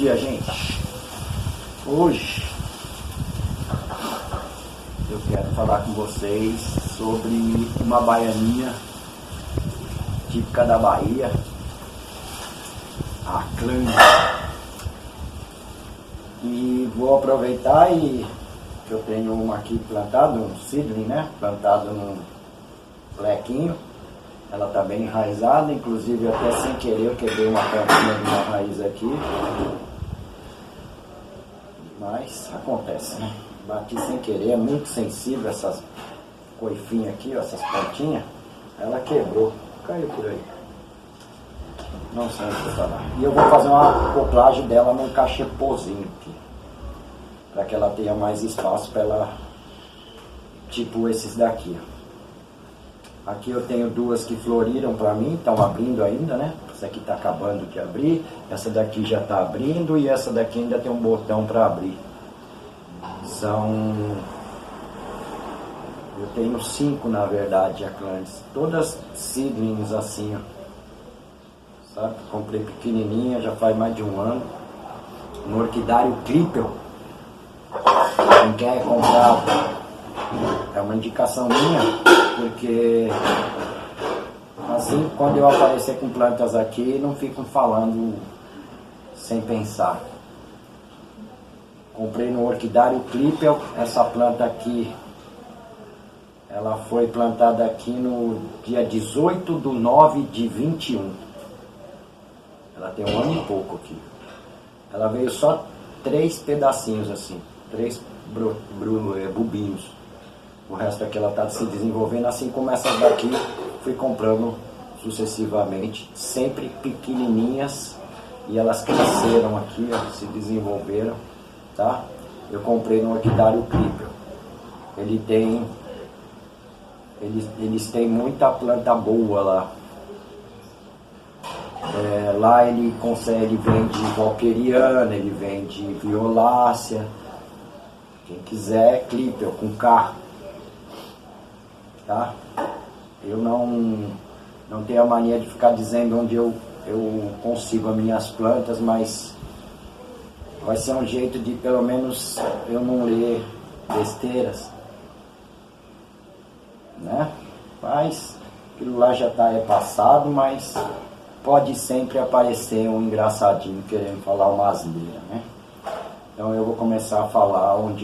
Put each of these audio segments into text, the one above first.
dia, gente. Hoje eu quero falar com vocês sobre uma baianinha típica da Bahia, a clã. E vou aproveitar e eu tenho uma aqui plantada, um seedling, né? Plantado num lequinho. Ela está bem enraizada, inclusive até sem querer eu quebrei uma plantinha de uma raiz aqui. Mas acontece, né? Bati sem querer, é muito sensível essas coifinhas aqui, ó, essas plantinhas. Ela quebrou, caiu por aí. Não sei onde está lá. E eu vou fazer uma acoplagem dela num cachepozinho aqui, para que ela tenha mais espaço para ela, tipo esses daqui, ó. Aqui eu tenho duas que floriram para mim, estão abrindo ainda, né? Essa aqui está acabando de abrir, essa daqui já está abrindo e essa daqui ainda tem um botão para abrir. Eu tenho 5 na verdade, Aclantes, todas seedlings assim, ó. Sabe? Comprei pequenininha, já faz mais de um ano. No orquidário Clipper. Quem quer comprar, é uma indicação minha, porque assim, quando eu aparecer com plantas aqui, não ficam falando sem pensar. Comprei no orquidário Clipper, essa planta aqui, ela foi plantada aqui no dia 18/9/21. Ela tem um ano e pouco aqui. Ela veio só 3 pedacinhos assim, 3 bubinhos. O resto aqui ela está se desenvolvendo, assim como essas daqui fui comprando sucessivamente, sempre pequenininhas, e elas cresceram aqui, ó, se desenvolveram, tá? Eu comprei no orquidário Clipper. Eles têm muita planta boa lá. Lá ele vende valqueriana, ele vende violácea. Quem quiser, Clipper com K, tá? Eu não tenho a mania de ficar dizendo onde eu consigo as minhas plantas, mas vai ser um jeito de pelo menos eu não ler besteiras, né? Mas aquilo lá já é passado, mas pode sempre aparecer um engraçadinho querendo falar uma asneira, né? Então eu vou começar a falar quando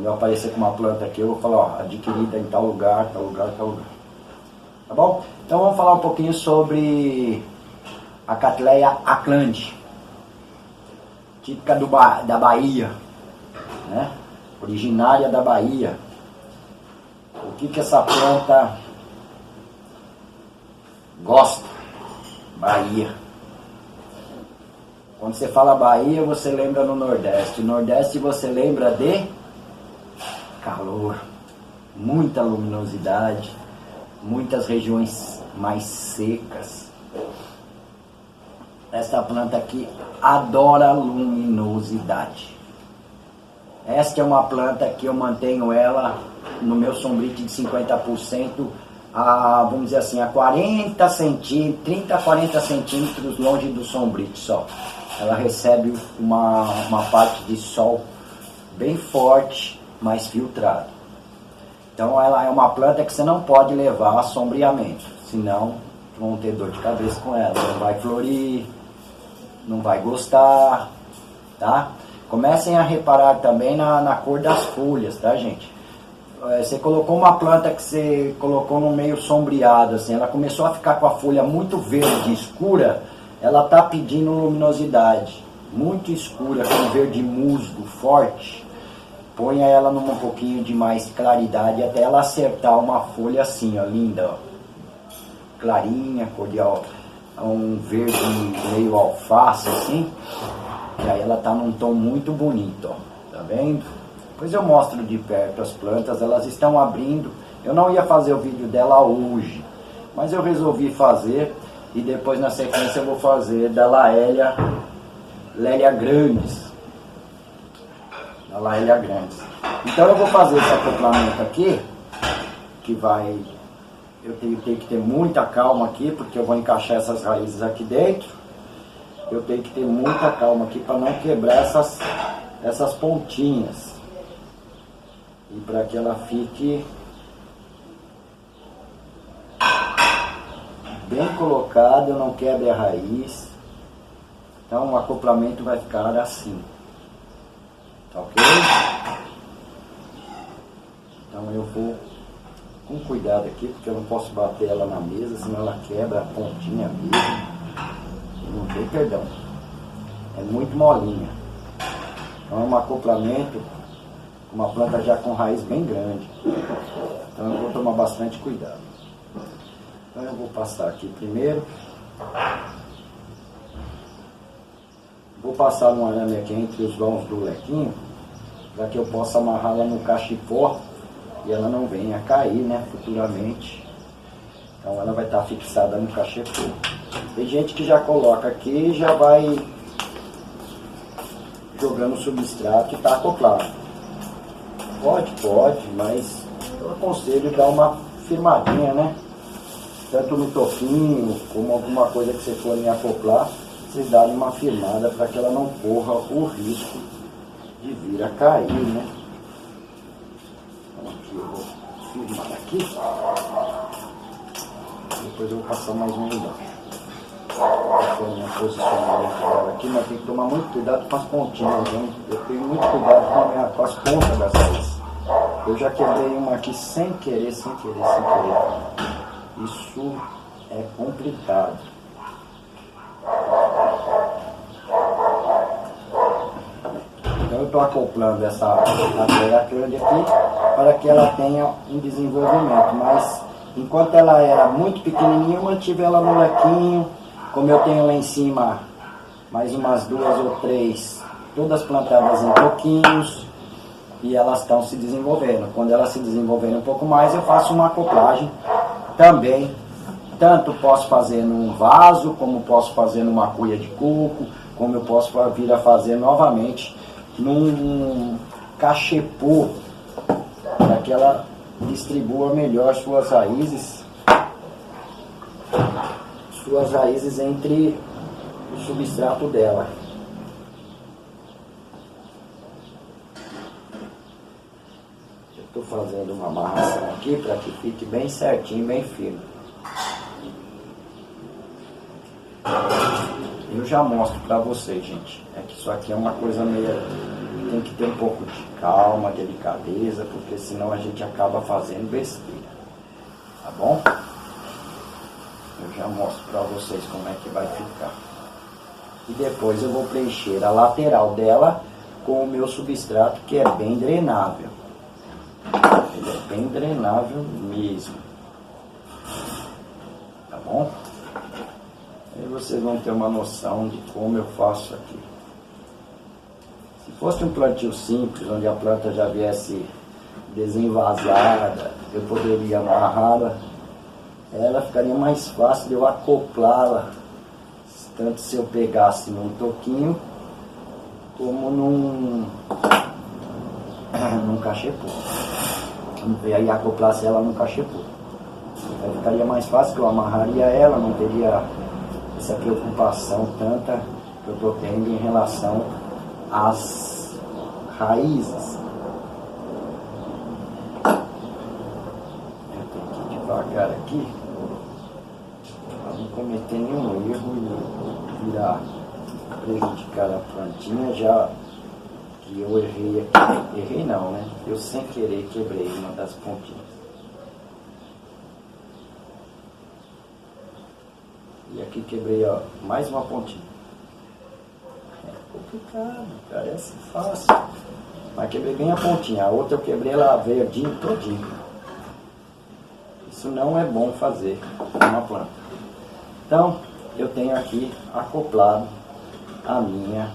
eu aparecer com uma planta aqui, eu vou falar, ó, adquirida em tal lugar, tal lugar, tal lugar. Tá bom? Então vamos falar um pouquinho sobre a Cattleya aclandi, típica da Bahia, né? Originária da Bahia. O que essa planta gosta? Bahia. Quando você fala Bahia, você lembra no Nordeste. No Nordeste você lembra de calor, muita luminosidade, muitas regiões mais secas. Essa planta aqui adora luminosidade. Esta é uma planta que eu mantenho ela no meu sombrite de 50%, vamos dizer assim, a 40 centímetros, 30 a 40 centímetros longe do sombrite só. Ela recebe uma parte de sol bem forte, mais filtrado. Então ela é uma planta que você não pode levar a sombreamento, senão vão ter dor de cabeça com ela, não vai florir, não vai gostar, tá? Comecem a reparar também na cor das folhas, tá, gente? Você colocou uma planta que você colocou no meio sombreado, assim, ela começou a ficar com a folha muito verde, escura, ela tá pedindo luminosidade, muito escura, com verde musgo, forte. Ponha ela num pouquinho de mais claridade até ela acertar uma folha assim, ó, linda, ó, clarinha, cor de um verde meio alface assim, e aí ela tá num tom muito bonito, ó, tá vendo? Depois eu mostro de perto as plantas, elas estão abrindo. Eu não ia fazer o vídeo dela hoje, mas eu resolvi fazer, e depois na sequência eu vou fazer da Laélia grandis. Da Laélia grandis. Então eu vou fazer esse acoplamento aqui, que vai... Eu tenho que ter muita calma aqui, porque eu vou encaixar essas raízes aqui dentro. eu tenho que ter muita calma aqui para não quebrar essas pontinhas. E para que ela fique bem colocada, eu não quebre a raiz. Então o acoplamento vai ficar assim. Tá ok? Então eu vou com cuidado aqui, porque eu não posso bater ela na mesa, senão ela quebra a pontinha mesmo. E não tem perdão. É muito molinha. Então é um acoplamento, uma planta já com raiz bem grande. Então eu vou tomar bastante cuidado. Então eu vou passar aqui primeiro. Vou passar um arame aqui entre os vãos do lequinho, para que eu possa amarrá-la no cachepô e ela não venha a cair, né, futuramente. Então ela vai estar fixada no cachepô. Tem gente que já coloca aqui e já vai jogando o substrato e está acoplado. Pode, mas eu aconselho dar uma firmadinha, né? Tanto no toquinho, como alguma coisa que vocês forem acoplar, vocês darem uma firmada para que ela não corra o risco de vir a cair, né? Então aqui eu vou firmar aqui. Depois eu vou passar mais um embaixo. Vou posicionamento dela aqui, mas tem que tomar muito cuidado com as pontinhas, hein? Eu tenho muito cuidado com as pontas das raízes. Eu já quebrei uma aqui sem querer. Isso é complicado. Então eu estou acoplando essa Ateracândia aqui para que ela tenha um desenvolvimento, mas enquanto ela era muito pequenininha eu mantive ela no lequinho. Como eu tenho lá em cima mais umas 2 ou 3, todas plantadas em toquinhos, e elas estão se desenvolvendo. Quando elas se desenvolverem um pouco mais, eu faço uma acoplagem também. Tanto posso fazer num vaso, como posso fazer numa cuia de coco, como eu posso vir a fazer novamente num cachepô, para que ela distribua melhor suas raízes entre o substrato dela. Eu estou fazendo uma amarração aqui para que fique bem certinho, bem firme. Eu já mostro para vocês, gente. É que isso aqui é uma coisa meio... Tem que ter um pouco de calma, delicadeza, porque senão a gente acaba fazendo besteira. Tá bom? Eu já mostro para vocês como é que vai ficar. E depois eu vou preencher a lateral dela com o meu substrato, que é bem drenável. Ele é bem drenável mesmo. Tá bom? Aí vocês vão ter uma noção de como eu faço aqui. Se fosse um plantio simples, onde a planta já viesse desenvasada, eu poderia amarrá-la. Ela ficaria mais fácil de eu acoplá-la, tanto se eu pegasse num toquinho, como num cachepô. E aí acoplasse ela num cachepô. Aí ficaria mais fácil, que eu amarraria ela, não teria essa preocupação tanta que eu estou tendo em relação às raízes. Eu tenho que ir devagar aqui, para não cometer nenhum erro e virar prejudicar a plantinha, já que eu errei aqui. Errei não, né? Eu sem querer quebrei uma das pontinhas. E aqui quebrei, ó, mais uma pontinha. É complicado, parece fácil. Mas quebrei bem a pontinha. A outra eu quebrei ela verdinho todinho. Isso não é bom fazer com uma planta. Então, eu tenho aqui acoplado a minha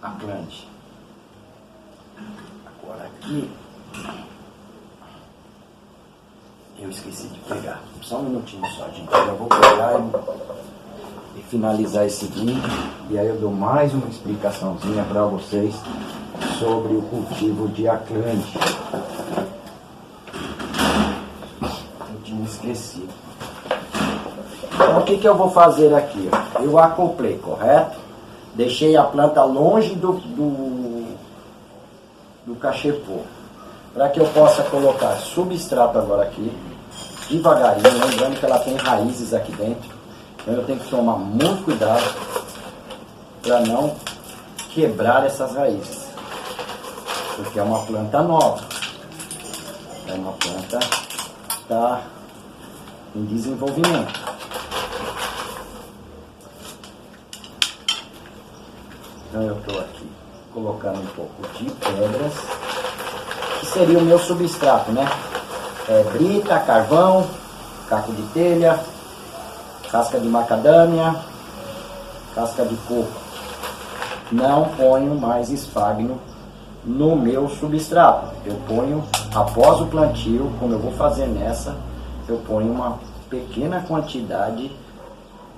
Atlante. Agora aqui, eu esqueci de pegar. Só um minutinho só, gente. Eu vou pegar e finalizar esse vídeo. E aí eu dou mais uma explicaçãozinha para vocês sobre o cultivo de Atlante. Eu tinha esquecido. Então o que eu vou fazer aqui? Eu acoplei, correto? Deixei a planta longe do cachepô, para que eu possa colocar substrato agora aqui, devagarinho, lembrando que ela tem raízes aqui dentro, então eu tenho que tomar muito cuidado para não quebrar essas raízes, porque é uma planta nova, é uma planta que está em desenvolvimento. Então eu estou aqui colocando um pouco de pedras, que seria o meu substrato, né? Brita, carvão, caco de telha, casca de macadâmia, casca de coco. Não ponho mais esfagno no meu substrato. Eu ponho, após o plantio, como eu vou fazer nessa, eu ponho uma pequena quantidade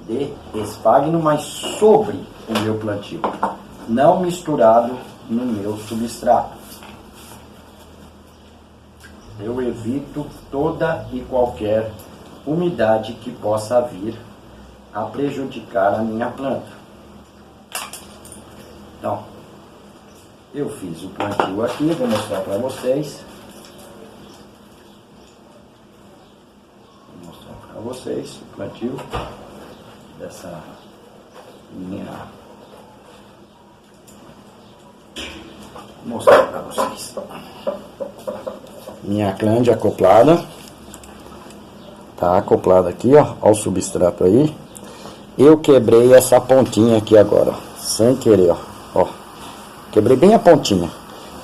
de esfagno, mas sobre o meu plantio, não misturado no meu substrato. Eu evito toda e qualquer umidade que possa vir a prejudicar a minha planta. Então, eu fiz o plantio aqui, vou mostrar para vocês. Vou mostrar para vocês o plantio dessa minha. Vou mostrar para vocês. Minha clândia acoplada. Tá acoplada aqui, ó, ao substrato aí. Eu quebrei essa pontinha aqui agora, sem querer, ó. Quebrei bem a pontinha.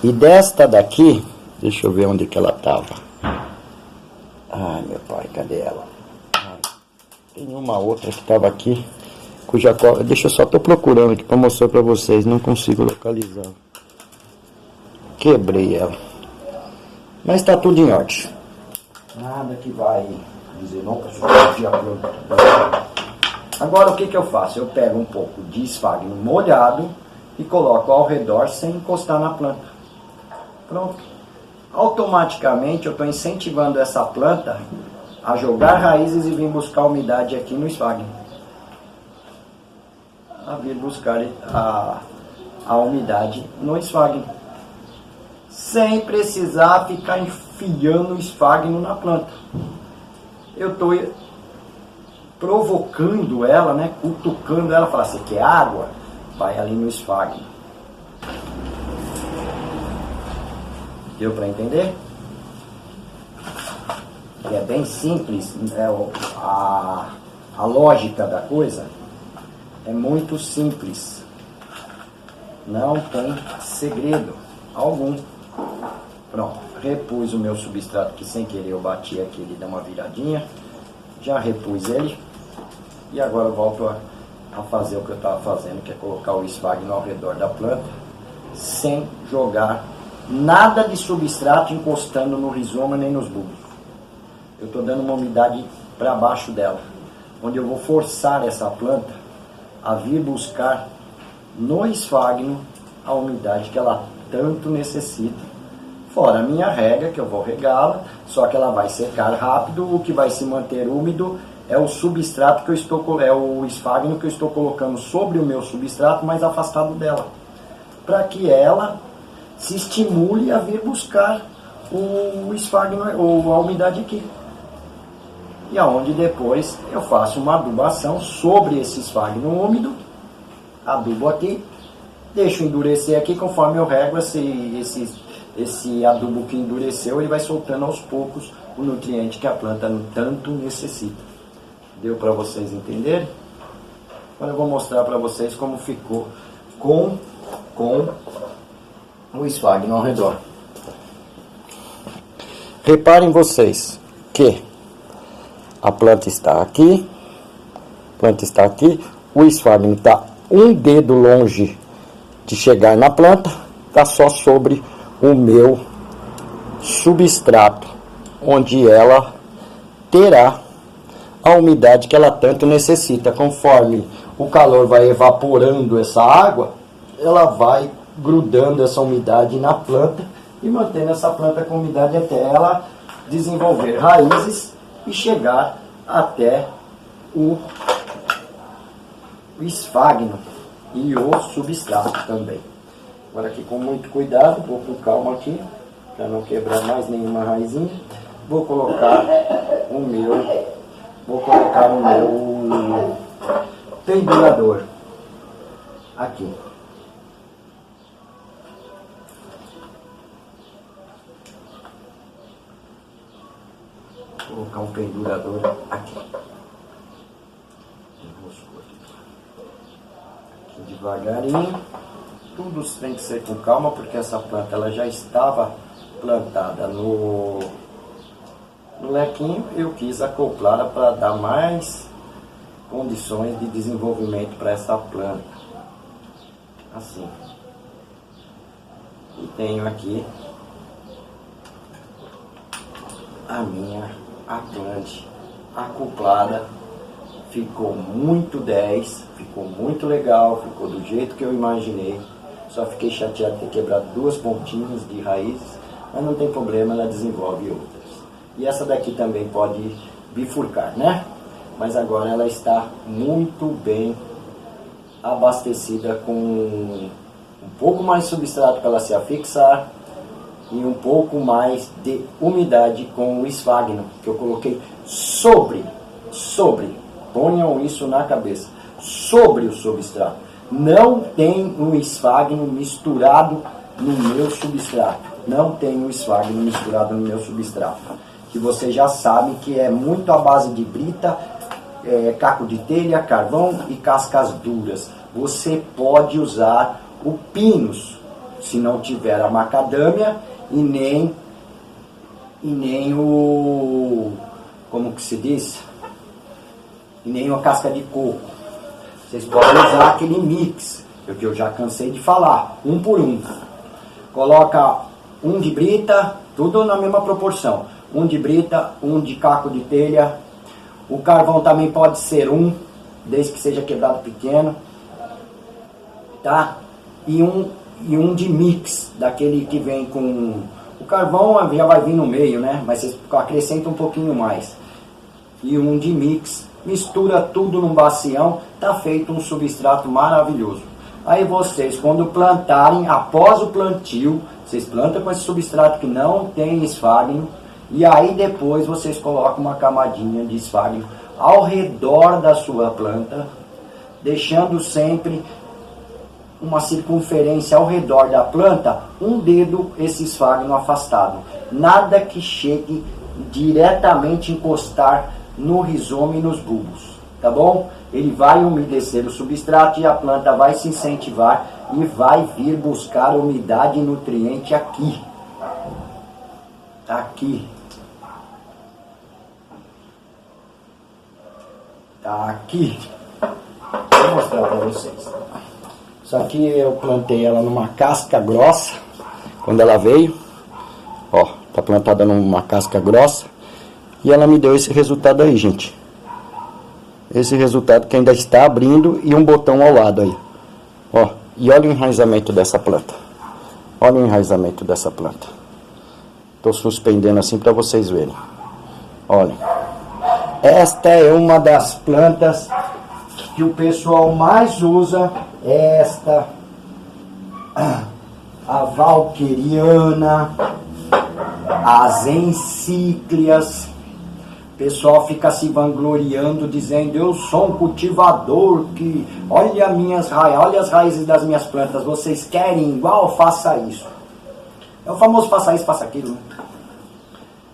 E desta daqui, deixa eu ver onde que ela tava. Ai, meu pai, cadê ela? Ai, tem uma outra que tava aqui, cuja qual, deixa eu só, tô procurando aqui para mostrar para vocês, não consigo localizar. Quebrei ela. Mas tá tudo em ordem. Nada que vai dizer não para substituir a planta. Agora o que eu faço? Eu pego um pouco de esfagno molhado e coloco ao redor sem encostar na planta. Pronto. Automaticamente eu estou incentivando essa planta a jogar raízes e vir buscar umidade aqui no esfagno. A vir buscar a umidade no esfagno. Sem precisar ficar enfiando o esfagno na planta. Eu estou provocando ela, né, cutucando ela, falar, você quer água? Vai ali no esfagno. Deu para entender? É bem simples, a lógica da coisa é muito simples. Não tem segredo algum. Pronto, repus o meu substrato que sem querer eu bati aqui, ele dá uma viradinha. Já repus ele. E agora eu volto a fazer o que eu estava fazendo, que é colocar o esfagno ao redor da planta, sem jogar nada de substrato encostando no rizoma nem nos bulbos. Eu estou dando uma umidade para baixo dela, onde eu vou forçar essa planta a vir buscar no esfagno a umidade que ela tanto necessita. Fora a minha rega, que eu vou regá-la, só que ela vai secar rápido. O que vai se manter úmido é o substrato que eu estou, é o esfagno que eu estou colocando sobre o meu substrato, mais afastado dela, para que ela se estimule a vir buscar o esfagno ou a umidade aqui. E aonde depois eu faço uma adubação sobre esse esfagno úmido, adubo aqui, deixo endurecer aqui, conforme eu rego esse adubo que endureceu, ele vai soltando aos poucos o nutriente que a planta tanto necessita. Deu para vocês entenderem? Agora eu vou mostrar para vocês como ficou com o esfagno ao redor. Reparem vocês que a planta está aqui, o esfagno está um dedo longe de chegar na planta, está só sobre o meu substrato, onde ela terá a umidade que ela tanto necessita. Conforme o calor vai evaporando essa água, ela vai grudando essa umidade na planta e mantendo essa planta com umidade até ela desenvolver raízes e chegar até o esfagno e o substrato também. Agora aqui com muito cuidado, vou com calma aqui, para não quebrar mais nenhuma raizinha. Vou colocar o meu pendurador aqui. Vou colocar um pendurador aqui. Aqui devagarinho. Tudo tem que ser com calma, porque essa planta ela já estava plantada no lequinho. Eu quis acoplá-la para dar mais condições de desenvolvimento para essa planta. Assim. E tenho aqui a minha Atlante acoplada. Ficou muito 10, ficou muito legal, ficou do jeito que eu imaginei. Só fiquei chateado de ter quebrado 2 pontinhas de raízes, mas não tem problema, ela desenvolve outras. E essa daqui também pode bifurcar, né? Mas agora ela está muito bem abastecida com um pouco mais de substrato para ela se afixar e um pouco mais de umidade com o esfagno, que eu coloquei sobre, ponham isso na cabeça, sobre o substrato. Não tem um esfagno misturado no meu substrato. Não tem um esfagno misturado no meu substrato. Que você já sabe que é muito à base de brita, caco de telha, carvão e cascas duras. Você pode usar o pinus, se não tiver a macadâmia, e nem o... como que se diz? E nem a casca de coco. Vocês podem usar aquele mix, que eu já cansei de falar, 1 por 1. Coloca 1 de brita, tudo na mesma proporção. 1 de brita, 1 de caco de telha. O carvão também pode ser 1, desde que seja quebrado pequeno. Tá? E um de mix, daquele que vem com... O carvão já vai vir no meio, né? Mas vocês acrescentam um pouquinho mais. E um de mix. Mistura tudo num bacião, tá feito um substrato maravilhoso. Aí vocês, quando plantarem, após o plantio, vocês plantam com esse substrato que não tem esfagno, e aí depois vocês colocam uma camadinha de esfagno ao redor da sua planta, deixando sempre uma circunferência ao redor da planta, 1 dedo esse esfagno afastado. Nada que chegue diretamente encostar no rizoma e nos bulbos, tá bom? Ele vai umedecer o substrato e a planta vai se incentivar e vai vir buscar umidade e nutriente aqui. Aqui. Tá aqui. Vou mostrar para vocês. Isso aqui eu plantei ela numa casca grossa, quando ela veio. Ó, tá plantada numa casca grossa. E ela me deu esse resultado aí, gente. Esse resultado que ainda está abrindo e um botão ao lado aí. Ó, e olha o enraizamento dessa planta. Olha o enraizamento dessa planta. Estou suspendendo assim para vocês verem. Olha. Esta é uma das plantas que o pessoal mais usa. Esta. A valqueriana. As encíclias. O pessoal fica se vangloriando, dizendo, eu sou um cultivador que... Olha as raízes das minhas plantas, vocês querem igual? Faça isso. É o famoso faça isso, faça aquilo. Né?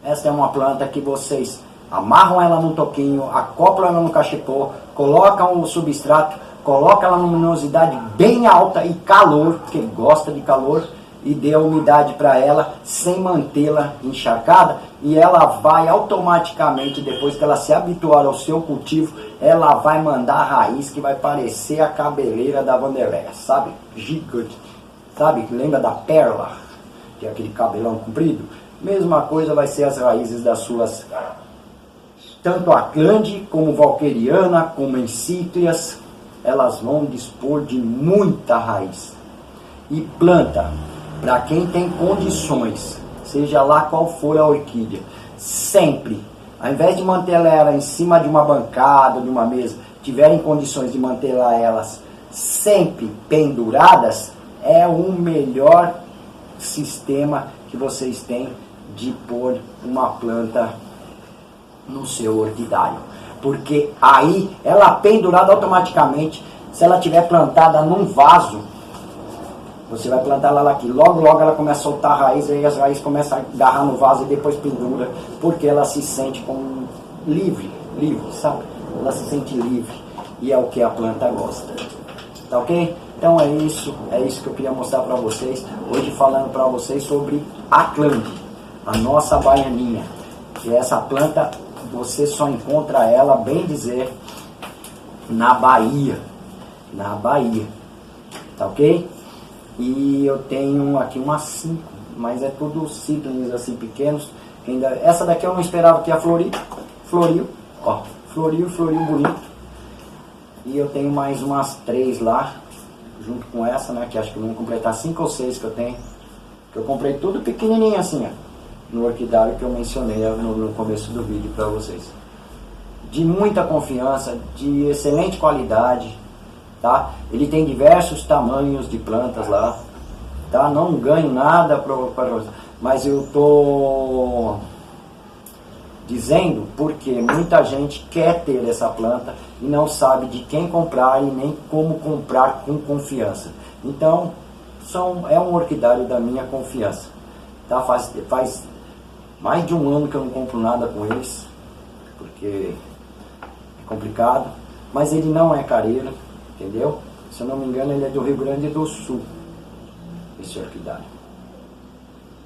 Essa é uma planta que vocês amarram ela num toquinho, acoplam ela no cachepô, colocam o substrato, colocam ela numa luminosidade bem alta e calor, porque gosta de calor, e dê a umidade para ela sem mantê-la encharcada, e ela vai automaticamente, depois que ela se habituar ao seu cultivo, ela vai mandar a raiz que vai parecer a cabeleira da Wanderleia, sabe? Gigante. Sabe? Lembra da pérola? Que é aquele cabelão comprido? Mesma coisa vai ser as raízes das suas, tanto a glande como valqueriana, como encíclias, elas vão dispor de muita raiz. E planta, para quem tem condições, seja lá qual for a orquídea, sempre Ao invés de manter ela em cima de uma bancada, de uma mesa, tiverem condições de manter elas sempre penduradas, é o melhor sistema que vocês têm de pôr uma planta no seu orquidário. Porque aí, ela pendurada automaticamente, se ela tiver plantada num vaso, você vai plantar ela aqui, logo ela começa a soltar a raiz, aí as raízes começam a agarrar no vaso e depois pendura, porque ela se sente como livre, sabe? Ela se sente livre, e é o que a planta gosta. Tá ok? Então é isso que eu queria mostrar para vocês, hoje falando para vocês sobre a clambe, a nossa baianinha. E essa planta, você só encontra ela, bem dizer, na Bahia, tá ok? E eu tenho aqui umas 5, mas é tudo seedlings assim pequenos. Essa daqui eu não esperava que ia florir, floriu bonito. E eu tenho mais umas 3 lá, junto com essa, né, que acho que vão completar 5 ou 6 que eu tenho. Que eu comprei tudo pequenininho assim, ó, no orquidário que eu mencionei no começo do vídeo para vocês. De muita confiança, de excelente qualidade, tá? Ele tem diversos tamanhos de plantas lá, tá? Não ganho nada mas eu tô dizendo porque muita gente quer ter essa planta e não sabe de quem comprar e nem como comprar com confiança. Então, é um orquidário da minha confiança, tá? Faz mais de 1 ano que eu não compro nada com eles, porque é complicado, mas ele não é careiro, entendeu? Se eu não me engano, ele é do Rio Grande do Sul, esse orquidário.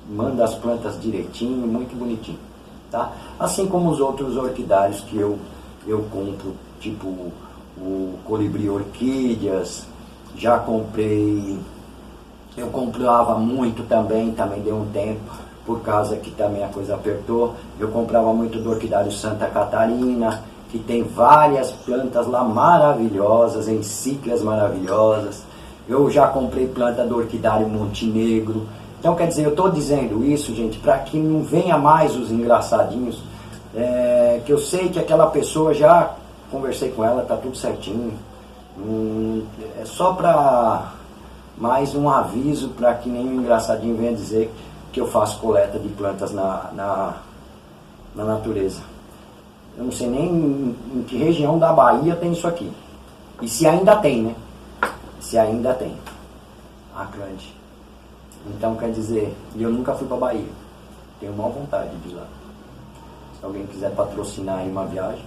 Manda as plantas direitinho, muito bonitinho, tá? Assim como os outros orquidários que eu compro, tipo o colibri orquídeas, já comprei, eu comprava muito também deu um tempo, por causa que também a coisa apertou. Eu comprava muito do orquidário Santa Catarina, que tem várias plantas lá maravilhosas, encíclicas maravilhosas. Eu já comprei planta do orquidário Montenegro. Então, quer dizer, eu estou dizendo isso, gente, para que não venha mais os engraçadinhos, que eu sei que aquela pessoa, já conversei com ela, tá tudo certinho. É só para mais um aviso, para que nenhum engraçadinho venha dizer que eu faço coleta de plantas na natureza. Eu não sei nem em que região da Bahia tem isso aqui. E se ainda tem, né? Se ainda tem. A grande. Então, quer dizer, eu nunca fui para Bahia. Tenho maior vontade de ir lá. Se alguém quiser patrocinar aí uma viagem,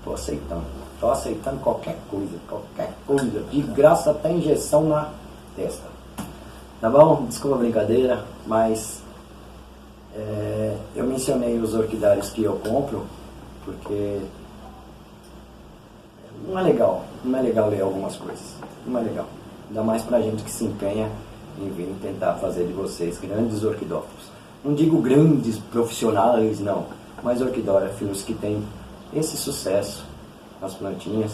tô aceitando. Tô aceitando qualquer coisa. De graça, até injeção na testa. Tá bom? Desculpa a brincadeira, mas eu mencionei os orquidários que eu compro, porque não é legal ler algumas coisas. Não é legal. Ainda mais pra gente que se empenha em vir tentar fazer de vocês grandes orquidófilos. Não digo grandes profissionais, não, mas orquidófilos que têm esse sucesso nas plantinhas.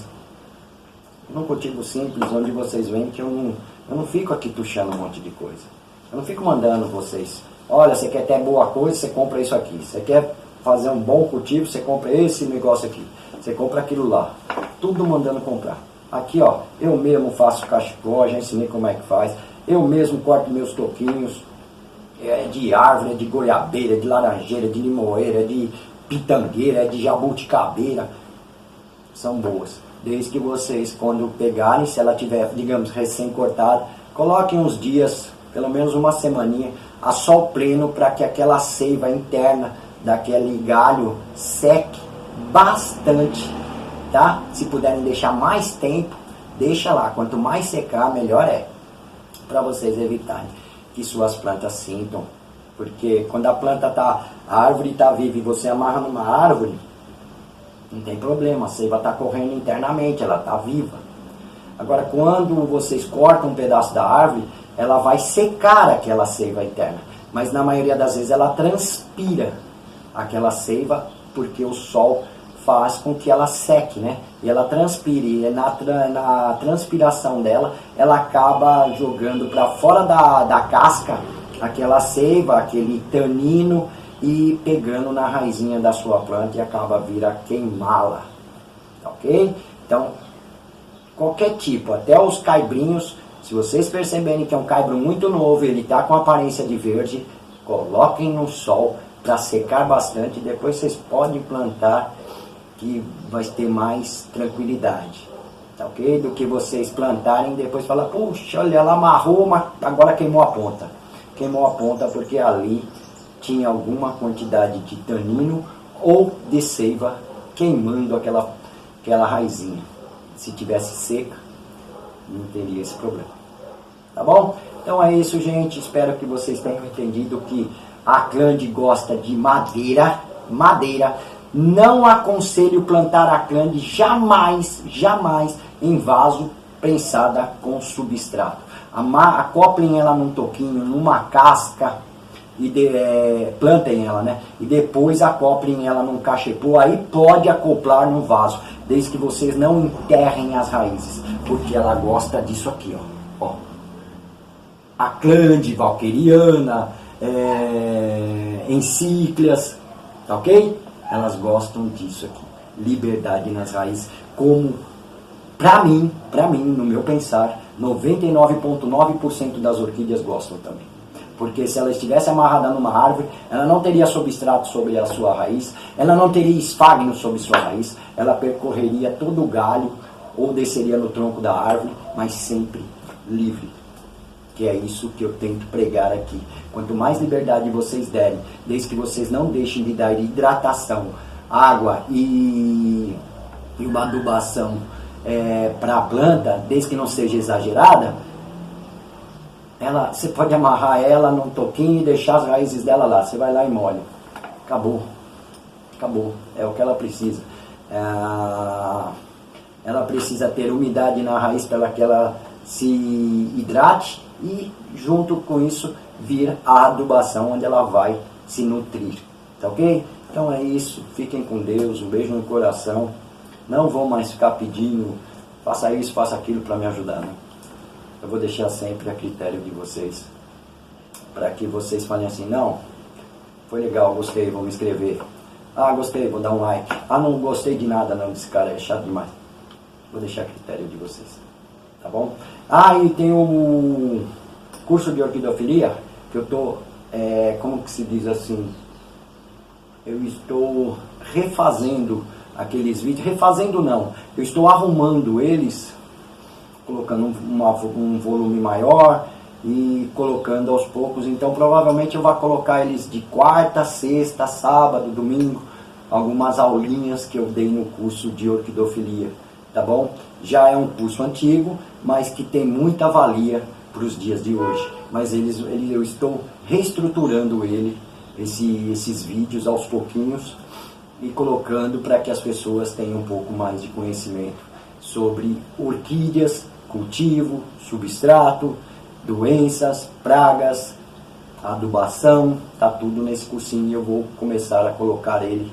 Num cultivo simples, onde vocês veem que eu não fico aqui tuchando um monte de coisa. Eu não fico mandando vocês, olha, você quer ter boa coisa, você compra isso aqui. Você quer fazer um bom cultivo, você compra esse negócio aqui. Você compra aquilo lá. Tudo mandando comprar. Aqui, ó, eu mesmo faço cachecol, já ensinei como é que faz. Eu mesmo corto meus toquinhos. É de árvore, é de goiabeira, é de laranjeira, é de limoeira, é de pitangueira, é de jabuticabeira. São boas. Desde que vocês, quando pegarem, se ela tiver, digamos, recém-cortada, coloquem uns dias, pelo menos uma semaninha, a sol pleno, para que aquela seiva interna daquele galho seque bastante, tá? Se puderem deixar mais tempo, deixa lá. Quanto mais secar, melhor é, para vocês evitarem que suas plantas sintam. Porque quando a árvore está viva e você amarra numa árvore, não tem problema, a seiva está correndo internamente, ela está viva. Agora, quando vocês cortam um pedaço da árvore, ela vai secar aquela seiva interna. Mas na maioria das vezes ela transpira aquela seiva, porque o sol faz com que ela seque, né? E ela transpire, e na transpiração dela, ela acaba jogando para fora da casca aquela seiva, aquele tanino, e pegando na raizinha da sua planta e acaba vir a queimá-la, ok? Então, qualquer tipo, até os caibrinhos, se vocês perceberem que é um caibro muito novo, ele está com aparência de verde, coloquem no sol para secar bastante, depois vocês podem plantar, que vai ter mais tranquilidade, tá ok? Do que vocês plantarem e depois falar, puxa, olha, ela amarrou, mas agora queimou a ponta. Queimou a ponta porque ali tinha alguma quantidade de tanino ou de seiva queimando aquela raizinha. Se tivesse seca, não teria esse problema. Tá bom? Então é isso, gente. Espero que vocês tenham entendido que a Clande gosta de madeira. Não aconselho plantar a Clande jamais em vaso prensada com substrato. Acoplem ela num toquinho, numa casca, e plantem ela, né? E depois acoplem ela num cachepô, aí pode acoplar no vaso, desde que vocês não enterrem as raízes, porque ela gosta disso aqui, ó. A Clande valqueriana, encíclias, tá ok? Elas gostam disso aqui, liberdade nas raízes, como pra mim, no meu pensar, 99,9% das orquídeas gostam também. Porque se ela estivesse amarrada numa árvore, ela não teria substrato sobre a sua raiz, ela não teria esfagno sobre sua raiz, ela percorreria todo o galho ou desceria no tronco da árvore, mas sempre livre. Que é isso que eu tento pregar aqui. Quanto mais liberdade vocês derem, desde que vocês não deixem de dar hidratação, água e uma adubação para a planta, desde que não seja exagerada, você pode amarrar ela num toquinho e deixar as raízes dela lá. Você vai lá e molha. Acabou. É o que ela precisa. Ela precisa ter umidade na raiz para que ela se hidrate e junto com isso vir a adubação onde ela vai se nutrir. Tá ok? Então é isso. Fiquem com Deus. Um beijo no coração. Não vou mais ficar pedindo, faça isso, faça aquilo para me ajudar, né? Eu vou deixar sempre a critério de vocês, para que vocês falem assim, não, foi legal, gostei, vou me inscrever. Ah, gostei, vou dar um like. Ah, não gostei de nada não, desse cara é chato demais. Vou deixar a critério de vocês, tá bom? Ah, e tem o curso de orquidofilia, que eu estou, como que se diz assim, eu estou refazendo aqueles vídeos, refazendo não, eu estou arrumando eles, colocando um volume maior e colocando aos poucos, então provavelmente eu vou colocar eles de quarta, sexta, sábado, domingo, algumas aulinhas que eu dei no curso de orquidofilia, tá bom? Já é um curso antigo, mas que tem muita valia para os dias de hoje, mas eu estou reestruturando esses vídeos aos pouquinhos e colocando para que as pessoas tenham um pouco mais de conhecimento sobre orquídeas, cultivo, substrato, doenças, pragas, adubação, tá tudo nesse cursinho e eu vou começar a colocar ele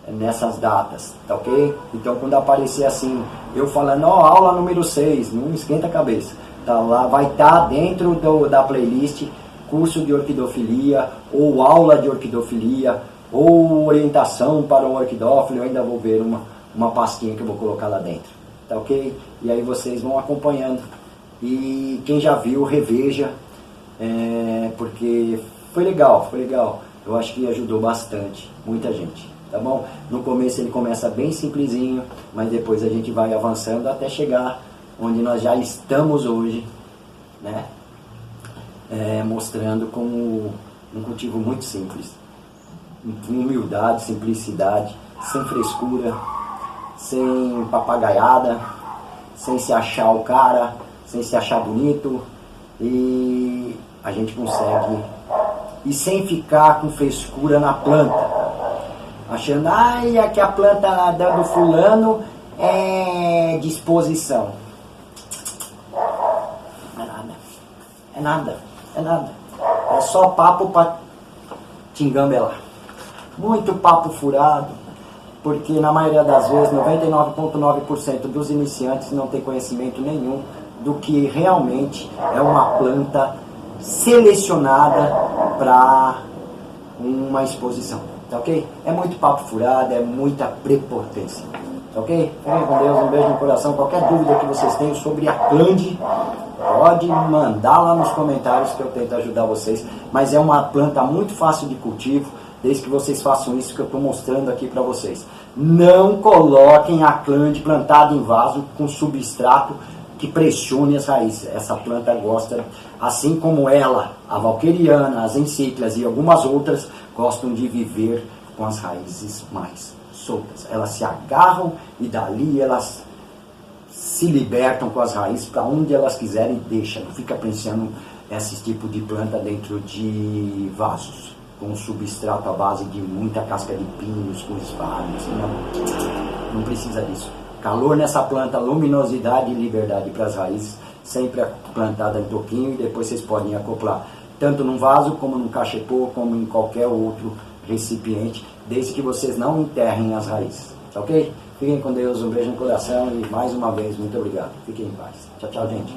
nessas datas, tá ok? Então quando aparecer assim, eu falando, ó, aula número 6, não esquenta a cabeça, tá lá, vai estar dentro da playlist curso de orquidofilia, ou aula de orquidofilia, ou orientação para o orquidófilo, eu ainda vou ver uma pastinha que eu vou colocar lá dentro, tá ok? E aí vocês vão acompanhando, e quem já viu, reveja, porque foi legal, eu acho que ajudou bastante, muita gente, tá bom? No começo ele começa bem simplesinho, mas depois a gente vai avançando até chegar onde nós já estamos hoje, né? Mostrando como um cultivo muito simples, com humildade, simplicidade, sem frescura, sem papagaiada, sem se achar o cara, sem se achar bonito, e a gente consegue, e sem ficar com frescura na planta, achando, é que a planta do fulano é disposição. É nada. É só papo para te engambelar. Muito papo furado, porque na maioria das vezes, 99,9% dos iniciantes não tem conhecimento nenhum do que realmente é uma planta selecionada para uma exposição, tá ok? É muito papo furado, é muita prepotência, tá ok? Fiquem com Deus, um beijo no coração. Qualquer dúvida que vocês tenham sobre a Clande, pode mandar lá nos comentários que eu tento ajudar vocês. Mas é uma planta muito fácil de cultivo, desde que vocês façam isso que eu estou mostrando aqui para vocês. Não coloquem a Clande plantada em vaso com substrato que pressione as raízes. Essa planta gosta, assim como ela, a valqueriana, as encíclias e algumas outras, gostam de viver com as raízes mais soltas. Elas se agarram e dali elas se libertam com as raízes para onde elas quiserem e deixam. Não fica pensando esse tipo de planta dentro de vasos, com substrato à base de muita casca de pinos, com espalhos. Não precisa disso. Calor nessa planta, luminosidade e liberdade para as raízes, sempre plantada em toquinho, e depois vocês podem acoplar tanto num vaso, como num cachepô, como em qualquer outro recipiente, desde que vocês não enterrem as raízes, tá ok? Fiquem com Deus, um beijo no coração e mais uma vez, muito obrigado. Fiquem em paz. Tchau, tchau, gente.